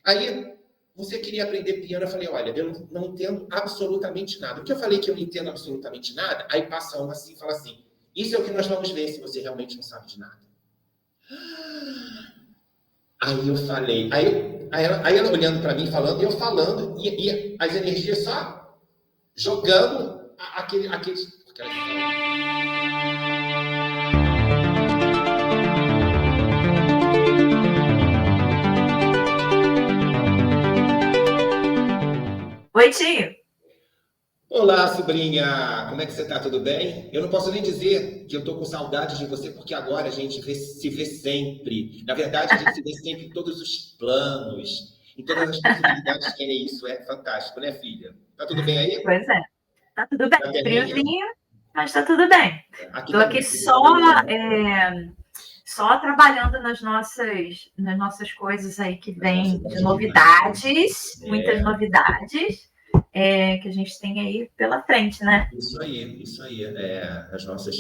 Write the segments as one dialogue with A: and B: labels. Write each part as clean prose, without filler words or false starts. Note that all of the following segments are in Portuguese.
A: Aí, você queria aprender piano, eu falei, olha, eu não entendo absolutamente nada. Porque eu falei que eu não entendo absolutamente nada, aí passa um assim e fala assim, isso é o que nós vamos ver se você realmente não sabe de nada. Aí eu falei, aí ela olhando para mim, falando, e eu falando, e as energias só jogando aqueles.
B: Oi, tio.
A: Olá, sobrinha, como é que você tá? Tudo bem? Eu não posso nem dizer que eu tô com saudade de você, porque agora a gente se vê sempre. Na verdade, a gente se vê sempre em todos os planos, em todas as possibilidades que é isso. É fantástico, né, filha? Tá tudo bem aí?
B: Pois é, tá tudo bem.
A: Na terrinha?
B: Friozinho, mas tá tudo bem.
A: Aqui
B: Tô aqui
A: também, filha,
B: só,
A: frio, né?
B: só trabalhando nas nossas coisas aí que
A: As
B: vem de
A: novidades de marketing.
B: novidades, muitas
A: É,
B: novidades que a gente tem aí pela frente, né?
A: isso aí, isso aí. É, as nossas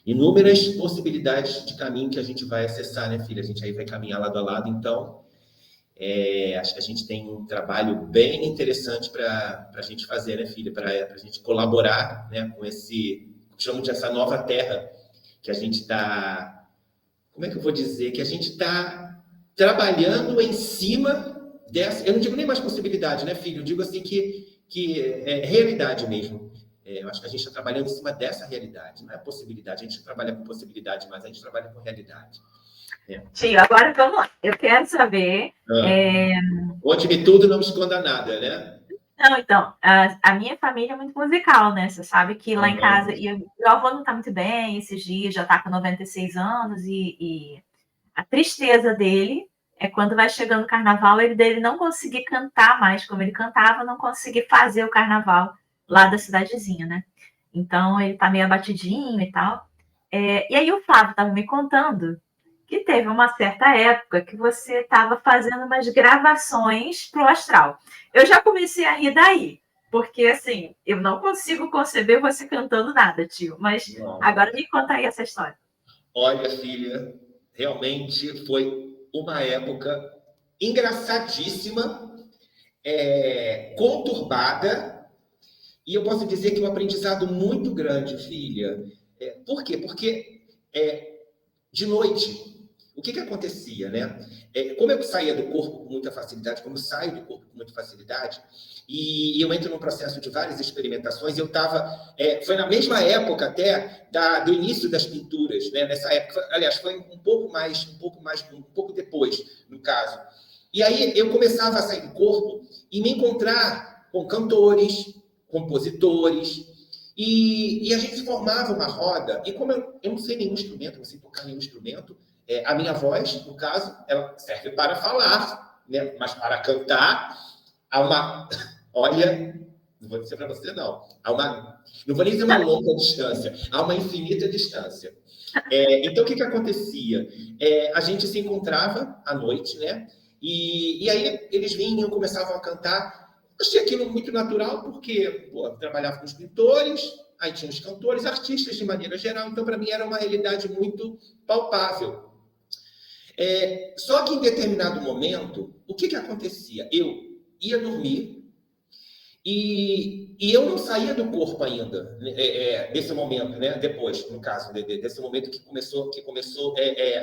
A: inúmeras possibilidades de caminho que a gente vai acessar, né, filha? A gente aí vai caminhar lado a lado, então. Acho que a gente tem um trabalho bem interessante para a gente fazer, né, filha? Para a gente colaborar, né, com esse, chamo de essa nova terra que a gente está, como é que eu vou dizer? Que a gente está trabalhando em cima dessa, eu não digo nem mais possibilidade, né, filho? Eu digo assim que é realidade mesmo. Eu acho que a gente está trabalhando em cima dessa realidade, não é possibilidade. A gente trabalha com possibilidade, mas a gente trabalha com realidade. É.
B: Tio, agora vamos lá. Eu quero saber.
A: Ah, conte-me tudo, não me esconda nada, né?
B: Não, então, a minha família é muito musical, né? Você sabe que lá em casa,
A: Uhum.
B: e meu avô não tá muito bem esses dias, já tá com 96 anos, e a tristeza dele é quando vai chegando o carnaval, ele dele não conseguir cantar mais como ele cantava, não conseguir fazer o carnaval lá da cidadezinha, né? Então ele tá meio abatidinho e tal. E aí o Flávio estava me contando que teve uma certa época que você estava fazendo umas gravações pro astral. Eu já comecei a rir daí, porque assim, eu não consigo conceber você cantando nada, tio. Mas
A: Não.
B: agora me conta aí essa história.
A: Olha, filha, realmente foi uma época engraçadíssima, conturbada, e eu posso dizer que um aprendizado muito grande, filha. Por quê? Porque de noite, o que acontecia, né? Como eu saía do corpo com muita facilidade, como eu saio do corpo com muita facilidade, e eu entro num processo de várias experimentações, eu estava. Foi na mesma época até do início das pinturas, né? Nessa época, aliás, foi um pouco depois, no caso. E aí eu começava a sair do corpo e me encontrar com cantores, compositores, e a gente formava uma roda, e como eu não sei nenhum instrumento, não sei tocar nenhum instrumento, a minha voz, no caso, ela serve para falar, né? Mas para cantar, há uma. Olha, não vou dizer para você, não. Não vou nem dizer uma longa distância, há uma infinita distância. Então, o que acontecia? A gente se encontrava à noite, né? E aí eles vinham, começavam a cantar. Achei aquilo muito natural, porque trabalhava com os pintores, aí tinha os cantores, artistas de maneira geral, então para mim era uma realidade muito palpável. Só que em determinado momento, o que acontecia? Eu ia dormir e eu não saía do corpo ainda, desse momento, né? Depois, no caso, desse momento que começou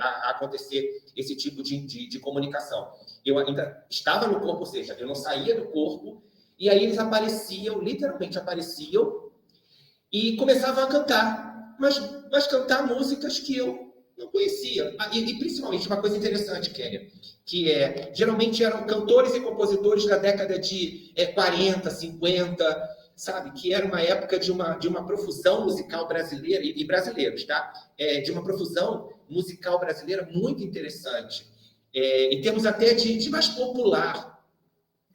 A: a acontecer esse tipo de comunicação. Eu ainda estava no corpo, ou seja, eu não saía do corpo, e aí eles apareciam, literalmente apareciam, e começavam a cantar, mas cantar músicas que eu não conhecia. E principalmente uma coisa interessante, Kéria, que geralmente eram cantores e compositores da década de 40, 50, sabe? Que era uma época de uma profusão musical brasileira, e brasileiros, tá? De uma profusão musical brasileira muito interessante. Em termos até de mais popular.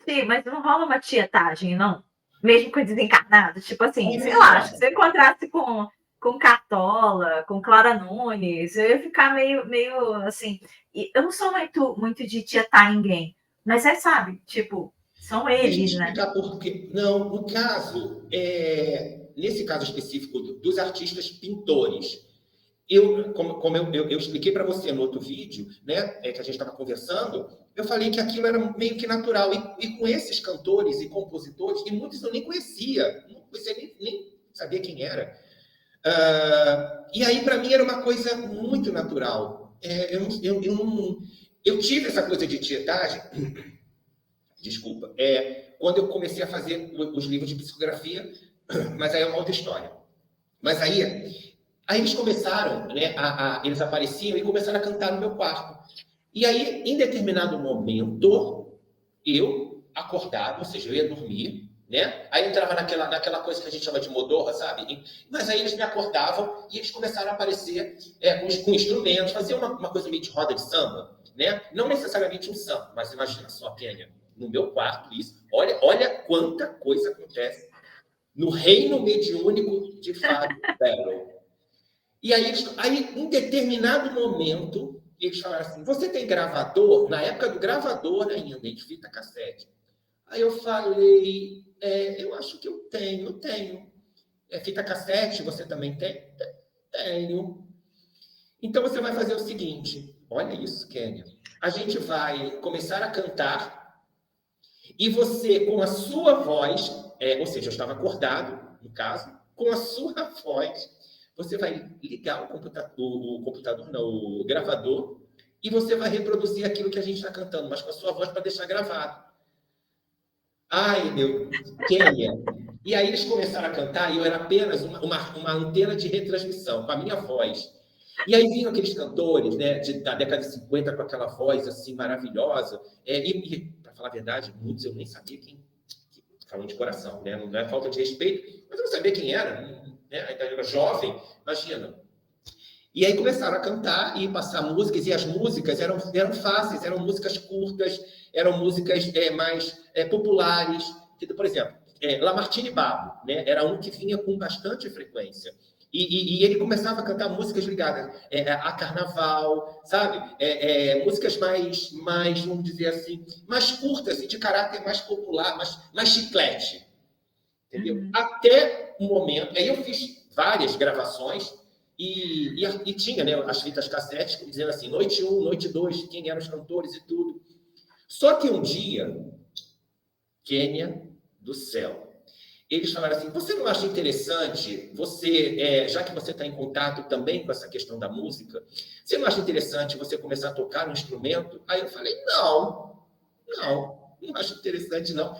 B: Sim, mas não rola uma tietagem, não? Mesmo com desencarnado? Tipo assim,
A: Olha
B: sei lá,
A: só,
B: acho que se eu encontrasse com Cartola, com Clara Nunes, eu ia ficar meio assim. Eu não sou muito de tietar ninguém, mas sabe, tipo, são
A: deixa eu te
B: eles, né?
A: explicar por quê. Não, no caso, nesse caso específico dos artistas pintores, como eu expliquei para você no outro vídeo, né, que a gente estava conversando, eu falei que aquilo era meio que natural. E com esses cantores e compositores, e muitos eu nem conhecia, nem sabia quem era. E aí, para mim, era uma coisa muito natural. Eu tive essa coisa de tietagem, desculpa, quando eu comecei a fazer os livros de psicografia, mas aí é uma outra história. Mas aí eles começaram, né, eles apareciam e começaram a cantar no meu quarto. E aí, em determinado momento, eu acordava, ou seja, eu ia dormir, né? Aí entrava naquela coisa que a gente chama de modorra, sabe? Mas aí eles me acordavam e eles começaram a aparecer com instrumentos, faziam uma coisa meio de roda de samba, né? Não necessariamente um samba, mas imagina só, Kênia, no meu quarto isso. Olha quanta coisa acontece no reino mediúnico de Fábio Barrow. E aí, em determinado momento, eles falaram assim, você tem gravador? Na época do gravador ainda, de fita cassete. Aí eu falei, eu acho que eu tenho. Fita cassete, você também tem? Tenho. Então você vai fazer o seguinte, olha isso, Kênia. A gente vai começar a cantar e você, com a sua voz, ou seja, eu estava acordado, no caso, com a sua voz, você vai ligar o gravador, e você vai reproduzir aquilo que a gente está cantando, mas com a sua voz para deixar gravado. Ai, meu, Kênia. E aí eles começaram a cantar, e eu era apenas uma antena de retransmissão, com a minha voz. E aí vinham aqueles cantores, né, da década de 50, com aquela voz assim maravilhosa. E para falar a verdade, muitos eu nem sabia quem, falando de coração, né? Não é falta de respeito, mas eu não sabia quem era, né? Ainda era jovem, imagina. E aí começaram a cantar e passar músicas, e as músicas eram fáceis, eram músicas curtas, eram músicas mais populares. Por exemplo, Lamartine Babo, né? Era um que vinha com bastante frequência. E ele começava a cantar músicas ligadas a carnaval, sabe? Músicas mais, vamos dizer assim, mais curtas e de caráter mais popular, mais chiclete. Entendeu? Até o momento... Aí eu fiz várias gravações e tinha, né, as fitas cassetes dizendo assim, noite 1, noite 2, quem eram os cantores e tudo. Só que um dia, Kênia do céu, eles falaram assim, você não acha interessante, você, já que você está em contato também com essa questão da música, você não acha interessante você começar a tocar um instrumento? Aí eu falei, não acho interessante, não.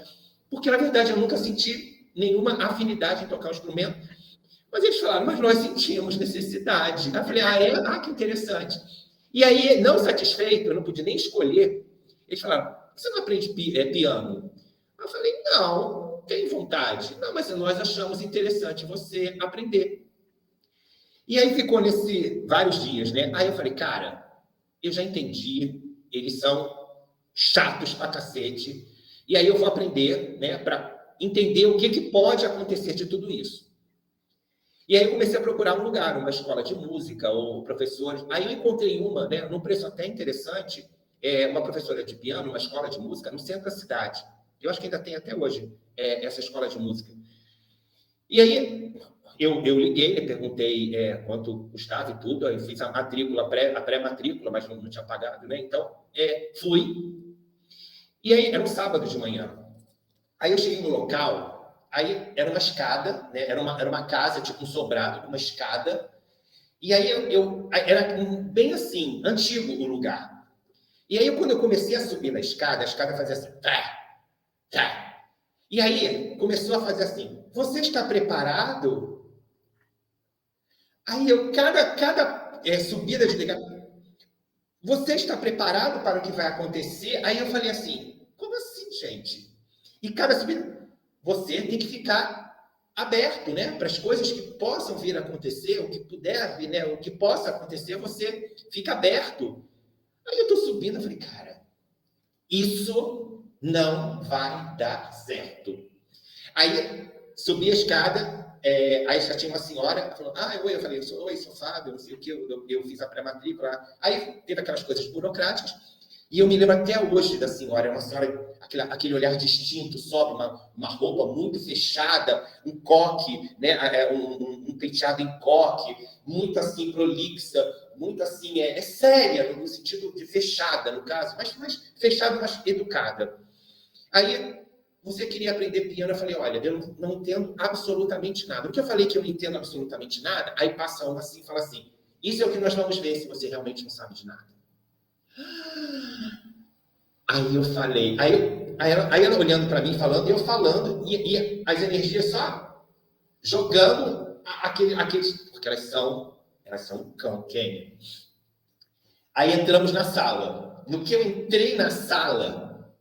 A: Porque, na verdade, eu nunca senti nenhuma afinidade em tocar um instrumento. Mas eles falaram, mas nós sentimos necessidade. Aí eu falei, que interessante. E aí, não satisfeito, eu não podia nem escolher, eles falaram, você não aprende piano? Eu falei, não, tem vontade. Não, mas nós achamos interessante você aprender. E aí ficou vários dias, né? Aí eu falei, cara, eu já entendi, eles são chatos pra cacete, e aí eu vou aprender, né, para entender o que pode acontecer de tudo isso. E aí eu comecei a procurar um lugar, uma escola de música, ou professores. Aí eu encontrei uma, né, num preço até interessante, uma professora de piano, uma escola de música, no centro da cidade. Eu acho que ainda tem até hoje essa escola de música. E aí eu liguei, perguntei quanto custava e tudo, aí eu fiz a matrícula, a pré-matrícula, mas não tinha pagado, né? Então, fui. E aí, era um sábado de manhã. Aí eu cheguei no local, aí era uma escada, né? Era uma casa, tipo um sobrado, com uma escada. E aí era bem assim, antigo o lugar. E aí, quando eu comecei a subir na escada, a escada fazia assim, tá. E aí, começou a fazer assim, você está preparado? Aí cada subida de ligar, você está preparado para o que vai acontecer? Aí eu falei assim, como assim, gente? E cada subida, você tem que ficar aberto, né? Para as coisas que possam vir a acontecer, o que puder vir, né? O que possa acontecer, você fica aberto. Aí eu tô subindo, eu falei, cara, isso não vai dar certo. Aí subi a escada, aí já tinha uma senhora, falou, oi, eu falei, oi, sou Fábio, não sei o que, eu fiz a pré-matrícula. Aí teve aquelas coisas burocráticas, E eu me lembro até hoje da senhora, é uma senhora, aquele olhar distinto, sobe uma roupa muito fechada, um coque, né, um penteado em coque, muito assim prolixa, muito assim, séria, no sentido de fechada, no caso, mas fechada, mas educada. Aí, você queria aprender piano, eu falei, olha, eu não entendo absolutamente nada. O que eu falei que eu não entendo absolutamente nada, aí passa uma assim e fala assim, isso é o que nós vamos ver se você realmente não sabe de nada. Aí eu falei, aí ela olhando para mim, falando, e eu falando, e as energias só jogando aqueles, porque elas são um cão, Kênia. Aí entramos na sala. No que eu entrei na sala,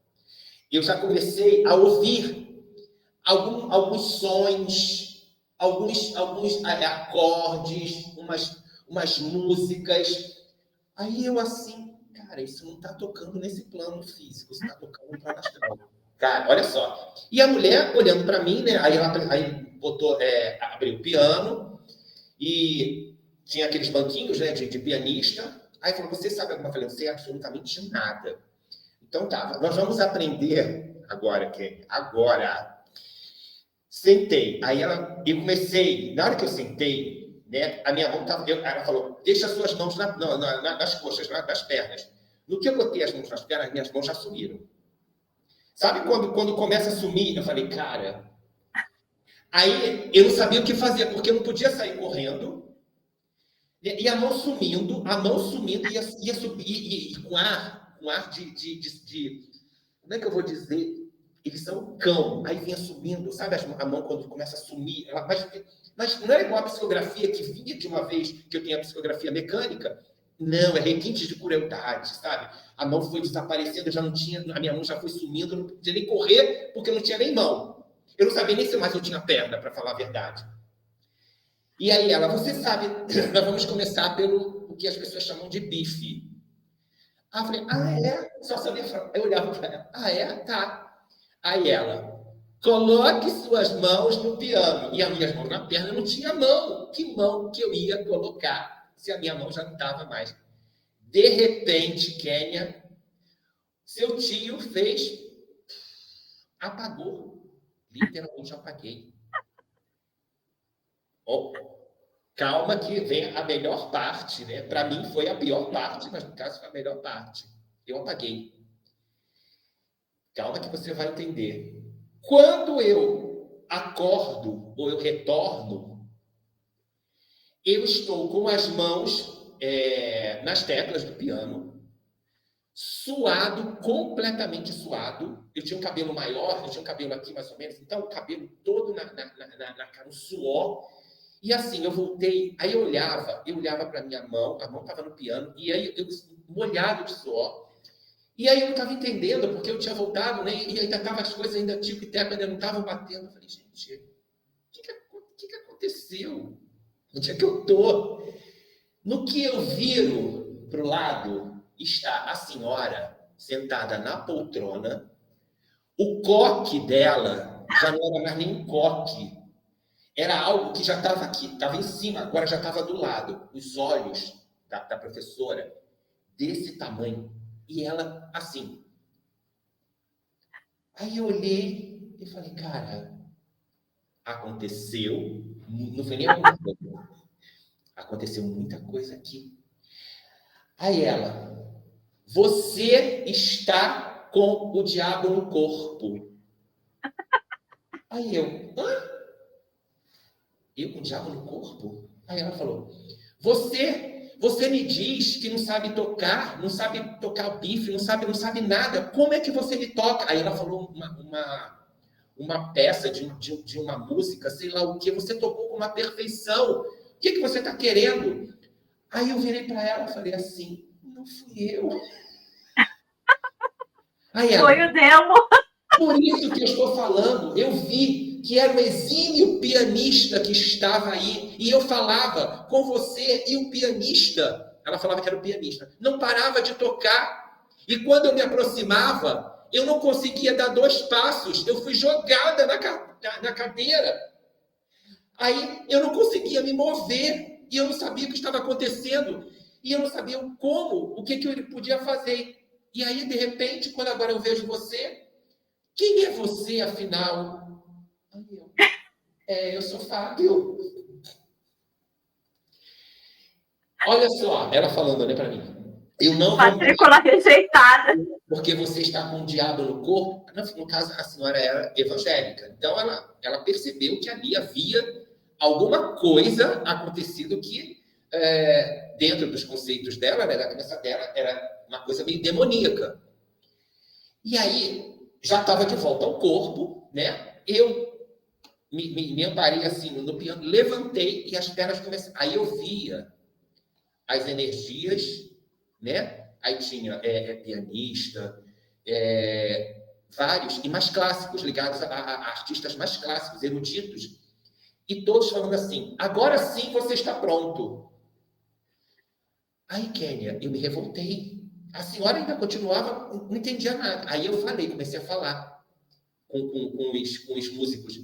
A: eu já comecei a ouvir alguns sons, alguns acordes, umas músicas. Aí eu assim, cara, isso não está tocando nesse plano físico, isso está tocando no plano astral. Cara, olha só. E a mulher olhando para mim, né? Aí botou, abriu o piano e tinha aqueles banquinhos, né, de pianista. Aí falou, você sabe alguma coisa? Eu não sei absolutamente nada. Então tá, nós vamos aprender agora, Ken. Agora. Sentei. Aí eu comecei, na hora que eu sentei, né, a minha mão estava. Ela falou, deixa as suas mãos nas coxas, nas pernas. No que eu botei as mãos nas pernas, minhas mãos já sumiram. Sabe quando começa a sumir? Eu falei, cara. Aí eu não sabia o que fazer, porque eu não podia sair correndo. E a mão sumindo, ia subir e com ar de. Como é que eu vou dizer? Eles são cão, aí vinha subindo, sabe a mão quando começa a sumir? Mas não é igual a psicografia que vinha de uma vez que eu tenho a psicografia mecânica. Não, é requinte de crueldade, sabe? A mão foi desaparecendo, eu já não tinha, a minha mão já foi sumindo, eu não podia nem correr, porque eu não tinha nem mão. Eu não sabia nem se mais eu tinha perna, para falar a verdade. E aí ela, você sabe, nós vamos começar pelo o que as pessoas chamam de bife. Aí eu falei, é? Só sabia falar. Eu olhava para ela, é? Tá. Aí ela, coloque suas mãos no piano. E as minhas mãos na perna, eu não tinha mão. Que mão que eu ia colocar se a minha mão já não estava mais? De repente, Kênia, seu tio fez, apagou. Literalmente apaguei. Oh, calma que vem a melhor parte, né? Para mim foi a pior parte, mas no caso foi a melhor parte. Eu apaguei. Calma que você vai entender. Quando eu acordo ou eu retorno, eu estou com as mãos nas teclas do piano, suado, completamente suado. Eu tinha um cabelo maior, eu tinha um cabelo aqui mais ou menos, então o cabelo todo na cara, um suor. E assim, eu voltei, aí eu olhava para minha mão, a mão estava no piano, e aí eu molhado de suor. E aí eu não estava entendendo, porque eu tinha voltado, né? E ainda estavam as coisas, ainda tipo e teco, ainda não estavam batendo. Eu falei, gente, o que aconteceu? Onde é que eu tô? No que eu viro para o lado, está a senhora sentada na poltrona, o coque dela já não era mais nem um coque. Era algo que já estava aqui, estava em cima, agora já estava do lado. Os olhos da professora, desse tamanho. E ela, assim. Aí eu olhei e falei, cara, aconteceu, não foi nem alguma coisa. Aconteceu muita coisa aqui. Aí ela, você está com o diabo no corpo. Aí eu, hã? Eu com o diabo no corpo? Aí ela falou, você me diz que não sabe tocar o bife, não sabe nada. Como é que você me toca? Aí ela falou uma peça de uma música, sei lá o que, você tocou com uma perfeição. O que você está querendo? Aí eu virei para ela e falei assim, não fui eu. Aí ela,
B: foi o demo.
A: Por isso que eu estou falando, eu vi que era um exímio pianista que estava aí, e eu falava com você e o pianista, ela falava que era o pianista, não parava de tocar, e quando eu me aproximava, eu não conseguia dar 2 passos, eu fui jogada na cadeira, aí eu não conseguia me mover, e eu não sabia o que estava acontecendo, e eu não sabia como, o que eu podia fazer. E aí, de repente, quando agora eu vejo você, quem é você, afinal? Aí eu sou Fábio. Olha só, ela falando, né, para mim. Eu não vou
B: Matrícula rejeitada.
A: porque você está com o diabo no corpo. No caso, a senhora era evangélica. Então, ela percebeu que ali havia alguma coisa acontecido que, dentro dos conceitos dela, né, da cabeça dela, era uma coisa meio demoníaca. E aí, já estava de volta ao corpo, né? Eu me amparei assim no piano, levantei e as pernas começaram. Aí eu via as energias, né? Aí tinha pianista, vários, e mais clássicos, ligados a artistas mais clássicos, eruditos, e todos falando assim, agora sim você está pronto. Aí, Kênia, eu me revoltei. A senhora ainda continuava, não entendia nada. Aí eu falei, comecei a falar com os músicos.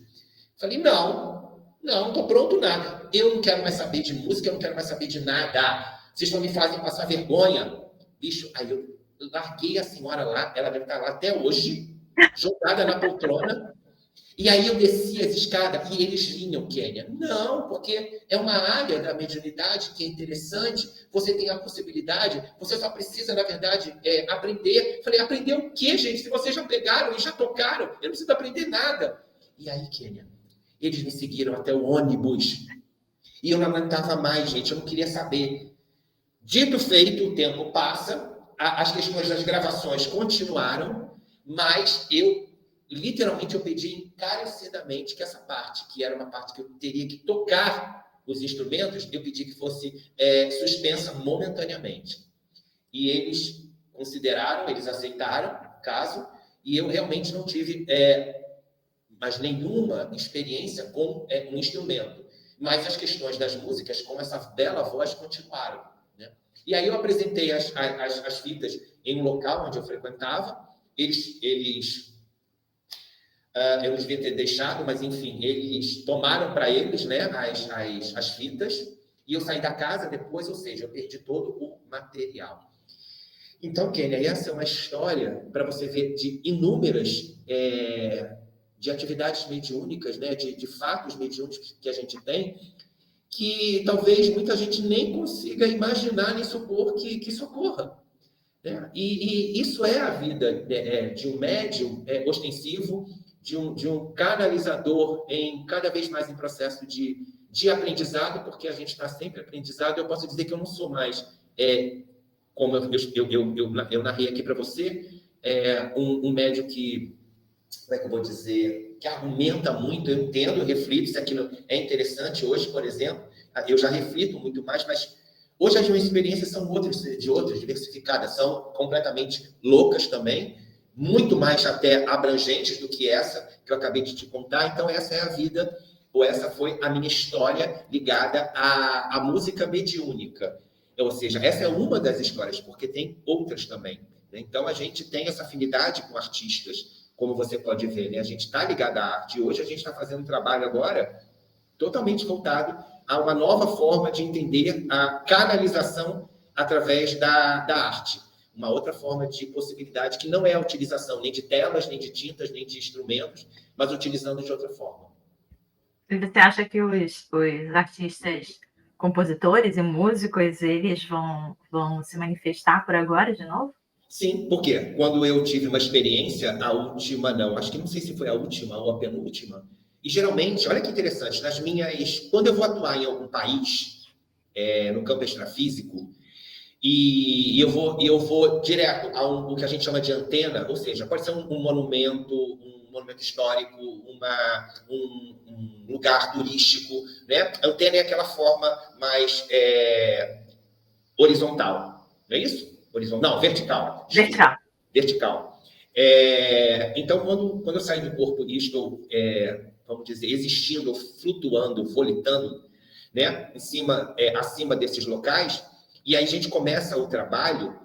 A: Falei, não estou pronto nada. Eu não quero mais saber de música, eu não quero mais saber de nada. Vocês não me fazem passar vergonha. Bicho, aí eu larguei a senhora lá, ela deve estar lá até hoje, jogada na poltrona. E aí eu desci as escadas e eles vinham, Kênia. Não, porque é uma área da mediunidade que é interessante, você tem a possibilidade, você só precisa, na verdade, aprender. Falei, aprender o quê, gente? Se vocês já pegaram e já tocaram, eu não preciso aprender nada. E aí, Kênia, eles me seguiram até o ônibus. E eu não aguentava mais, gente, eu não queria saber. Dito feito, o tempo passa, as questões das gravações continuaram, mas literalmente, eu pedi encarecidamente que essa parte, que era uma parte que eu teria que tocar os instrumentos, eu pedi que fosse suspensa momentaneamente. E eles consideraram, eles aceitaram o caso, e eu realmente não tive mais nenhuma experiência com um instrumento. Mas as questões das músicas, com essa bela voz, continuaram. Né? E aí eu apresentei as fitas em um local onde eu frequentava, eu não devia ter deixado, mas enfim, eles tomaram para eles, né, as fitas, e eu saí da casa depois, ou seja, eu perdi todo o material. Então, Kênia, essa é uma história para você ver de inúmeras de atividades mediúnicas, né, de fatos mediúnicos que a gente tem, que talvez muita gente nem consiga imaginar nem supor que isso ocorra. Né? E isso é a vida de um médium ostensivo, de um canalizador cada vez mais em processo de aprendizado, porque a gente está sempre aprendizado. Eu posso dizer que eu não sou mais, como eu narrei aqui para você, um médium que, como é que eu vou dizer, que argumenta muito, eu entendo, eu reflito, se aquilo é interessante hoje, por exemplo, eu já reflito muito mais, mas hoje as minhas experiências são outras, diversificadas, são completamente loucas também, muito mais até abrangentes do que essa que eu acabei de te contar. Então, essa é a vida, ou essa foi a minha história ligada à música mediúnica. Ou seja, essa é uma das histórias, porque tem outras também. Né? Então, a gente tem essa afinidade com artistas, como você pode ver. Né? A gente está ligado à arte. Hoje, a gente está fazendo um trabalho agora totalmente voltado a uma nova forma de entender a canalização através da arte. Uma outra forma de possibilidade que não é a utilização nem de telas, nem de tintas, nem de instrumentos, mas utilizando de outra forma.
B: E você acha que os artistas, compositores e músicos, eles vão se manifestar por agora de novo?
A: Sim, porque quando eu tive uma experiência, a última não, acho que não sei se foi a última ou a penúltima, e geralmente, olha que interessante, quando eu vou atuar em algum país, no campo extrafísico, e eu vou direto o que a gente chama de antena, ou seja, pode ser um monumento histórico, um lugar turístico, né? A antena é aquela forma mais horizontal, não é isso? Horizontal, não, vertical. Vertical. Então, quando eu saio do corpo e estou, vamos dizer, existindo, flutuando, volitando, né, acima desses locais, e aí a gente começa o trabalho,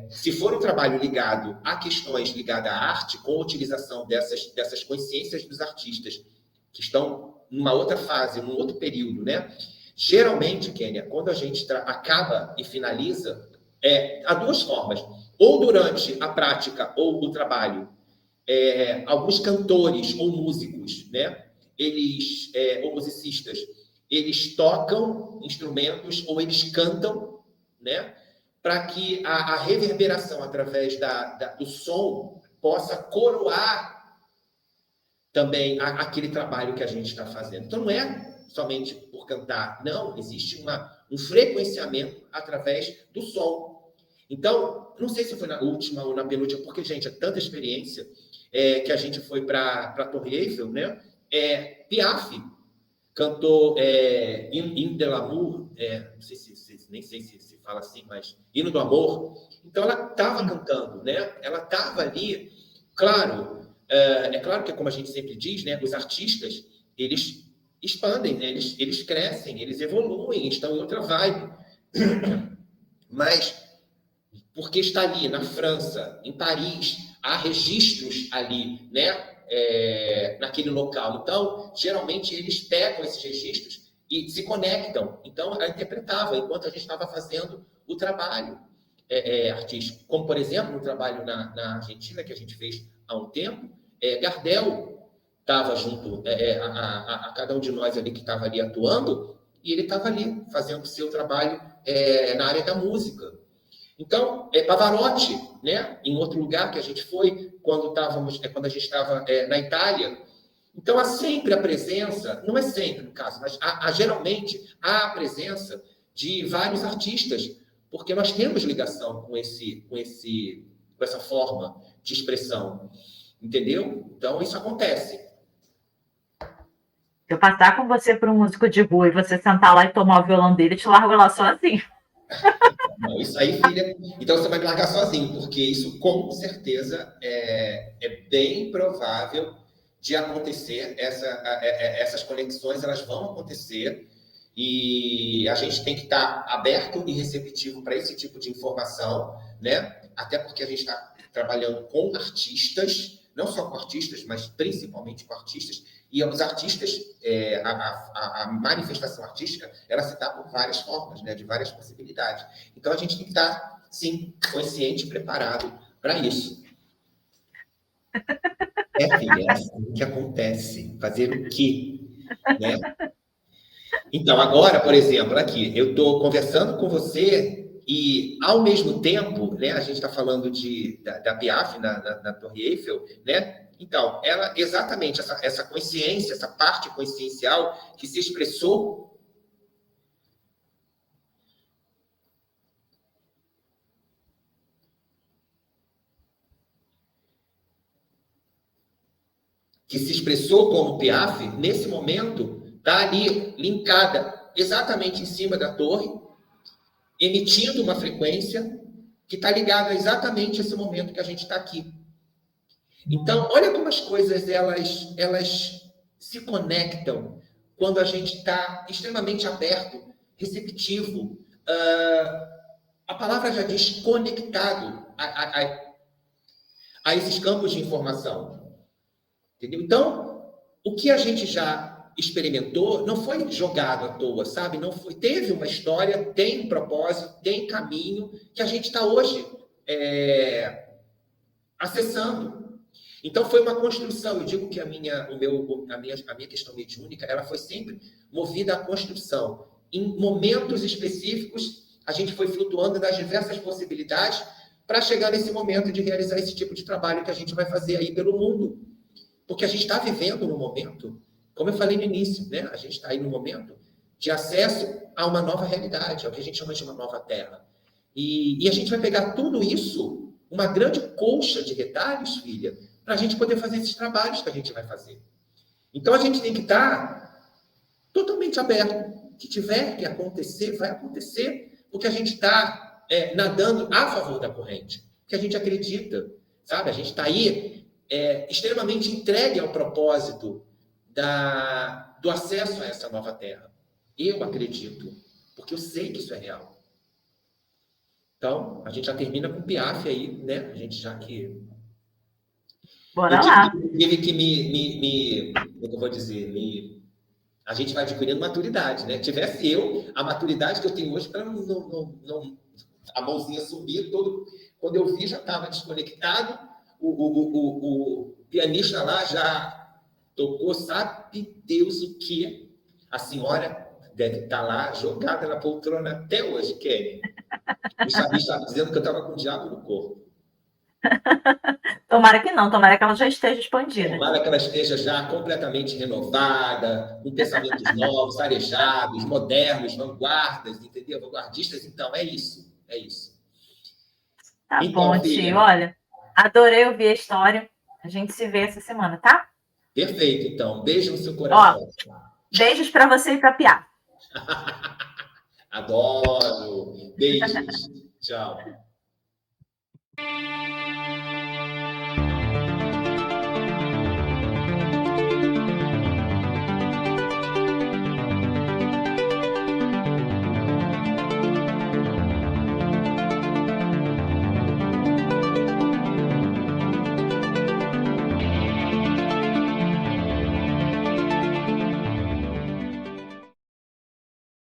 A: se for um trabalho ligado a questões ligadas à arte, com a utilização dessas consciências dos artistas, que estão numa outra fase, num outro período, né? Geralmente, Kênia, quando a gente acaba e finaliza, há duas formas. ou durante a prática ou o trabalho, alguns cantores ou músicos, né? Eles, ou musicistas, eles tocam instrumentos ou eles cantam, né? Para que a reverberação através do som possa coroar também aquele trabalho que a gente está fazendo. Então, não é somente por cantar, não, existe um frequenciamento através do som. Então, não sei se foi na última ou na penúltima, porque, gente, é tanta experiência que a gente foi para a Torre Eiffel, né? Piaf cantou Hino de l'Amour, não sei nem sei se fala assim, mas Hino do Amor. Então, ela estava cantando, né? Ela estava ali, claro, claro que, como a gente sempre diz, né? Os artistas, eles expandem, né? Eles crescem, eles evoluem, estão em outra vibe. Mas, porque está ali na França, em Paris, há registros ali, né? Naquele local. Então, geralmente, eles pegam esses registros e se conectam. Então, ela interpretava enquanto a gente estava fazendo o trabalho artístico. Como, por exemplo, no trabalho na Argentina, que a gente fez há um tempo, Gardel estava junto a cada um de nós ali que estava ali atuando, e ele estava ali fazendo o seu trabalho na área da música. Então, Pavarotti, né? Em outro lugar que a gente foi, quando a gente estava na Itália. Então, há sempre a presença, não é sempre no caso, mas geralmente há a presença de vários artistas, porque nós temos ligação com essa forma de expressão, entendeu? Então, isso acontece.
B: Se eu passar com você para um músico de rua e você sentar lá e tomar o violão dele, te largo lá sozinho.
A: Não, isso aí, filha, então você vai largar sozinho, porque isso com certeza é bem provável de acontecer, essas conexões elas vão acontecer e a gente tem que estar aberto e receptivo para esse tipo de informação, né? Até porque a gente está trabalhando com artistas, não só com artistas, mas principalmente com artistas, e os artistas, a manifestação artística, ela se dá por várias formas, né? De várias possibilidades. Então, a gente tem que estar, sim, consciente e preparado para isso. Filha, é assim que acontece. Fazer o quê? Né? Então, agora, por exemplo, aqui, eu estou conversando com você e, ao mesmo tempo, né, a gente está falando da Piaf na Torre Eiffel, né? Então, ela, exatamente, essa consciência, essa parte consciencial que se expressou como Piaf, nesse momento, está ali linkada exatamente em cima da torre, emitindo uma frequência que está ligada exatamente a esse momento que a gente está aqui. Então, olha como as coisas elas se conectam quando a gente está extremamente aberto, receptivo. A palavra já diz conectado a esses campos de informação. Entendeu? Então, o que a gente já experimentou não foi jogado à toa, sabe? Não foi, teve uma história, tem um propósito, tem caminho que a gente está hoje acessando. Então, foi uma construção. Eu digo que a minha questão mediúnica, ela foi sempre movida à construção. Em momentos específicos, a gente foi flutuando nas diversas possibilidades para chegar nesse momento de realizar esse tipo de trabalho que a gente vai fazer aí pelo mundo. Porque a gente está vivendo no momento, como eu falei no início, né? A gente está aí no momento de acesso a uma nova realidade, ao que a gente chama de uma nova terra. E a gente vai pegar tudo isso, uma grande colcha de retalhos, filha, para a gente poder fazer esses trabalhos que a gente vai fazer. Então, a gente tem que estar totalmente aberto. O que tiver que acontecer, vai acontecer, porque a gente está nadando a favor da corrente, porque a gente acredita, sabe? A gente está aí extremamente entregue ao propósito do acesso a essa nova terra. Eu acredito, porque eu sei que isso é real. Então, a gente já termina com Piaf aí, né? A gente já que...
B: Bora lá.
A: Tive que como é que eu vou dizer? A gente vai adquirindo maturidade, né? Tivesse eu a maturidade que eu tenho hoje para não A mãozinha subia, todo... Quando eu vi, já estava desconectado. O pianista lá já tocou, sabe Deus o que. A senhora deve estar lá jogada na poltrona até hoje, Kelly. O Xabi estava dizendo que eu estava com o diabo no corpo.
B: Tomara que não, tomara que ela já esteja expandida.
A: Tomara que ela esteja já completamente renovada, com pensamentos novos, arejados, modernos, vanguardas, entendeu? Vanguardistas, então, é isso. É isso.
B: Tá
A: Então,
B: bom,
A: filha,
B: tio. Olha, adorei ouvir a história. A gente se vê essa semana, tá?
A: perfeito, então. Beijo no seu
B: Ó,
A: coração.
B: beijos pra você e pra Piá.
A: Adoro. Beijos. Tchau.